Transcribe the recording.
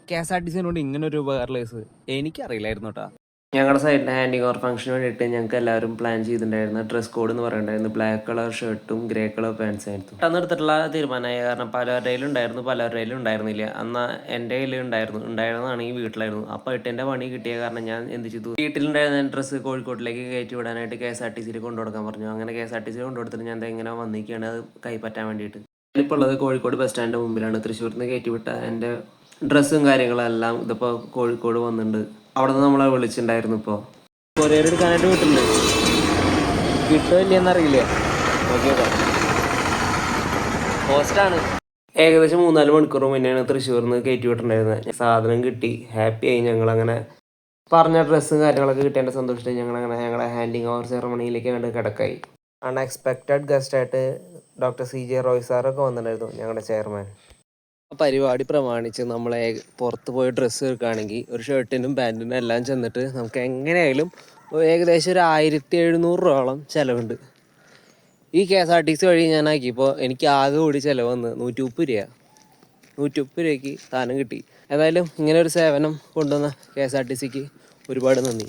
KSRTC ഇങ്ങനെ ഒരു ഉപകാരമുള്ള എനിക്കറിയില്ലായിരുന്നു കേട്ടോ. ഞങ്ങളുടെ സൈഡിൽ ഹാൻഡിങ് ഓവർ ഫംഗ്ഷന് വേണ്ടിയിട്ട് ഞങ്ങൾക്ക് എല്ലാവരും പ്ലാൻ ചെയ്തിട്ടുണ്ടായിരുന്നു. ഡ്രസ് കോഡ് എന്ന് പറയുന്നുണ്ടായിരുന്നു ബ്ലാക്ക് കളർ ഷർട്ടും ഗ്രേ കളർ പാൻസും ആയിരുന്നു. പെട്ടെന്ന് എടുത്തിട്ടുള്ള തീരുമാനമായി. കാരണം പലരുടെയിലും ഉണ്ടായിരുന്നു, പലരുടെയിലും ഉണ്ടായിരുന്നില്ല. അന്ന് എൻ്റെ കയ്യിൽ ഉണ്ടായിരുന്നതാണെങ്കിൽ വീട്ടിലായിരുന്നു. അപ്പോൾ എട്ടിൻ്റെ പണി കിട്ടിയ കാരണം ഞാൻ എന്ത് ചെയ്തു, വീട്ടിലുണ്ടായിരുന്ന ഡ്രസ്സ് കോഴിക്കോട്ടിലേക്ക് കയറ്റി വിടാനായിട്ട് KSRTCയിൽ കൊണ്ടുകൊടുക്കാൻ പറഞ്ഞു. അങ്ങനെ KSRTCയിൽ കൊണ്ടുകൊടുത്തിട്ട് ഞാൻ എങ്ങനെ വന്നിരിക്കുകയാണ് അത് കൈപ്പറ്റാൻ വേണ്ടിയിട്ട്. ഇപ്പോൾ ഉള്ളത് കോഴിക്കോട് ബസ് സ്റ്റാൻഡിൻ്റെ മുമ്പിലാണ്. തൃശ്ശൂരിൽ നിന്ന് കയറ്റി വിട്ട എൻ്റെ ഡ്രസ്സും കാര്യങ്ങളെല്ലാം ഇതിപ്പോൾ കോഴിക്കോട് വന്നിട്ടുണ്ട്. അവിടെ നിന്ന് നമ്മളെ വിളിച്ചിട്ടുണ്ടായിരുന്നു. ഇപ്പോൾ കൊറിയർ എടുക്കാനായിട്ട് വിട്ടിട്ടുണ്ട്. കിട്ടുമോ ഇല്ലയെന്നറിയില്ല. നോക്കിയേക്കാം. പോസ്റ്റാണ്. ഏകദേശം 3-4 മണിക്കൂർ മുന്നെയാണ് തൃശ്ശൂരിൽ നിന്ന് കയറ്റി വിട്ടിട്ടുണ്ടായിരുന്നത്. സാധനം കിട്ടി, ഹാപ്പിയായി. ഞങ്ങളങ്ങനെ പറഞ്ഞ ഡ്രസ്സും കാര്യങ്ങളൊക്കെ കിട്ടിയതിൻ്റെ സന്തോഷത്തിൽ ഞങ്ങളങ്ങനെ ഞങ്ങളുടെ ഹാൻഡിങ് ഓവർ സെറമണിയിലേക്ക് കണ്ട് കിടക്കായി. അൺഎക്സ്പെക്റ്റഡ് ഗസ്റ്റായിട്ട് ഡോക്ടർ CJ റോയ് സാറൊക്കെ വന്നിട്ടുണ്ടായിരുന്നു, ഞങ്ങളുടെ ചെയർമാൻ. പരിപാടി പ്രമാണിച്ച് നമ്മളെ പുറത്ത് പോയി ഡ്രസ്സ് എടുക്കുകയാണെങ്കിൽ ഒരു ഷർട്ടിനും പാൻറ്റിനും എല്ലാം ചെന്നിട്ട് നമുക്ക് എങ്ങനെയായാലും ഏകദേശം ഒരു 1700 രൂപയോളം ചിലവുണ്ട്. ഈ KSRTC വഴി ഞാൻ ആക്കിയപ്പോൾ എനിക്ക് ആകെ കൂടി ചിലവ് വന്ന് 130 രൂപ. 130 രൂപയ്ക്ക് സാധനം കിട്ടി. ഏതായാലും ഇങ്ങനെ ഒരു സേവനം കൊണ്ടുവന്ന KSRTCക്ക് ഒരുപാട് നന്ദി.